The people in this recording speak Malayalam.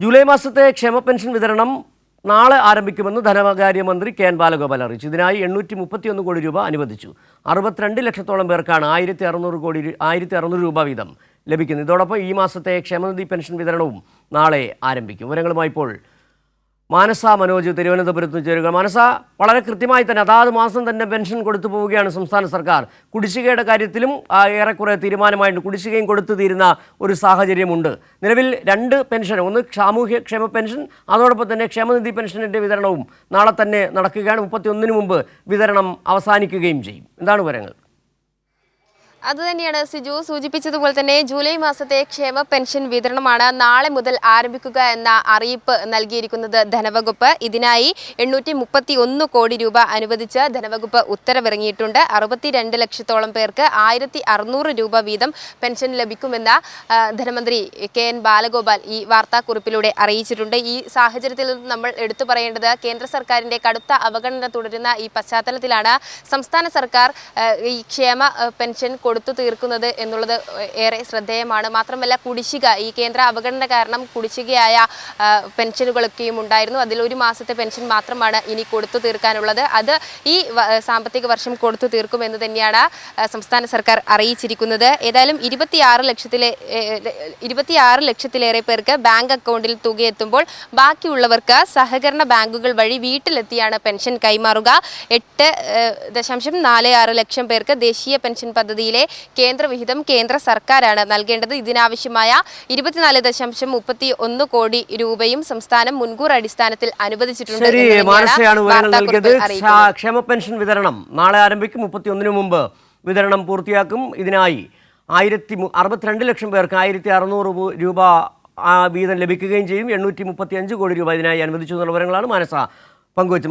ജൂലൈ മാസത്തെ ക്ഷേമ പെൻഷൻ വിതരണം നാളെ ആരംഭിക്കുമെന്ന് ധനകാര്യമന്ത്രി കെ എൻ ബാലഗോപാൽ അറിയിച്ചു. ഇതിനായി 831 കോടി രൂപ അനുവദിച്ചു. 62 ലക്ഷത്തോളം പേർക്കാണ് 1600 രൂപ വീതം ലഭിക്കുന്നത്. ഇതോടൊപ്പം ഈ മാസത്തെ ക്ഷേമനിധി പെൻഷൻ വിതരണവും നാളെ ആരംഭിക്കും. വിവരങ്ങളുമായി ഇപ്പോൾ മാനസ മനോജ് തിരുവനന്തപുരത്ത് ചേരുക. മാനസ, വളരെ കൃത്യമായി തന്നെ അതാത് മാസം തന്നെ പെൻഷൻ കൊടുത്തു പോവുകയാണ് സംസ്ഥാന സർക്കാർ. കുടിശ്ശികയുടെ കാര്യത്തിലും ഏറെക്കുറെ തീരുമാനമായിട്ട് കുടിശ്ശികയും കൊടുത്തു തീരുന്ന ഒരു സാഹചര്യമുണ്ട്. നിലവിൽ 2 പെൻഷൻ, ഒന്ന് സാമൂഹ്യ ക്ഷേമ പെൻഷൻ, അതോടൊപ്പം തന്നെ ക്ഷേമനിധി പെൻഷനിൻ്റെ വിതരണവും നാളെ തന്നെ നടക്കുകയാണ്. 31 മുമ്പ് വിതരണം അവസാനിക്കുകയും ചെയ്യും. എന്താണ് വിവരങ്ങൾ? അതുതന്നെയാണ് സിജു സൂചിപ്പിച്ചതുപോലെ തന്നെ ജൂലൈ മാസത്തെ ക്ഷേമ പെൻഷൻ വിതരണമാണ് നാളെ മുതൽ ആരംഭിക്കുക എന്ന അറിയിപ്പ് നൽകിയിരിക്കുന്നത് ധനവകുപ്പ്. ഇതിനായി 831 കോടി രൂപ അനുവദിച്ച് ധനവകുപ്പ് ഉത്തരവിറങ്ങിയിട്ടുണ്ട്. 62 ലക്ഷത്തോളം പേർക്ക് 1600 രൂപ വീതം പെൻഷൻ ലഭിക്കുമെന്ന് ധനമന്ത്രി കെ എൻ ബാലഗോപാൽ ഈ വാർത്താക്കുറിപ്പിലൂടെ അറിയിച്ചിട്ടുണ്ട്. ഈ സാഹചര്യത്തിൽ നമ്മൾ എടുത്തു പറയേണ്ടത് കേന്ദ്ര സർക്കാരിൻ്റെ കടുത്ത അവഗണന തുടരുന്ന ഈ പശ്ചാത്തലത്തിലാണ് സംസ്ഥാന സർക്കാർ ഈ ക്ഷേമ പെൻഷൻ കൊടുത്തു തീർക്കുന്നത് എന്നുള്ളത് ഏറെ ശ്രദ്ധേയമാണ്. മാത്രമല്ല, കുടിശ്ശിക, ഈ കേന്ദ്ര അവഗണന കാരണം കുടിശ്ശികയായ പെൻഷനുകളൊക്കെയും ഉണ്ടായിരുന്നു. അതിലൊരു മാസത്തെ പെൻഷൻ മാത്രമാണ് ഇനി കൊടുത്തു തീർക്കാനുള്ളത്. അത് ഈ സാമ്പത്തിക വർഷം കൊടുത്തു തീർക്കുമെന്ന് തന്നെയാണ് സംസ്ഥാന സർക്കാർ അറിയിച്ചിരിക്കുന്നത്. ഏതായാലും 26 ലക്ഷത്തിലേറെ പേർക്ക് ബാങ്ക് അക്കൗണ്ടിൽ തുകയെത്തുമ്പോൾ ബാക്കിയുള്ളവർക്ക് സഹകരണ ബാങ്കുകൾ വഴി വീട്ടിലെത്തിയാണ് പെൻഷൻ കൈമാറുക. 8.46 ലക്ഷം പേർക്ക് ദേശീയ പെൻഷൻ പദ്ധതിയിലെ കേന്ദ്രവിഹിതം കേന്ദ്ര സർക്കാരാണ് നൽകേണ്ടത്. ഇതിനാവശ്യമായ 24.31 കോടി രൂപയും സംസ്ഥാനം മുൻകൂർ അടിസ്ഥാനത്തിൽ അനുവദിച്ചിട്ടുണ്ട്. ക്ഷേമ പെൻഷൻ വിതരണം നാളെ ആരംഭിക്കും. 31 മുമ്പ് വിതരണം പൂർത്തിയാക്കും. ഇതിനായി 62 ലക്ഷം പേർക്ക് 1600 രൂപ വീതം ലഭിക്കുകയും ചെയ്യും. 835 കോടി രൂപ ഇതിനായി അനുവദിച്ചു എന്നുള്ള വിവരങ്ങളാണ് മാനസ പങ്കുവച്ചത്.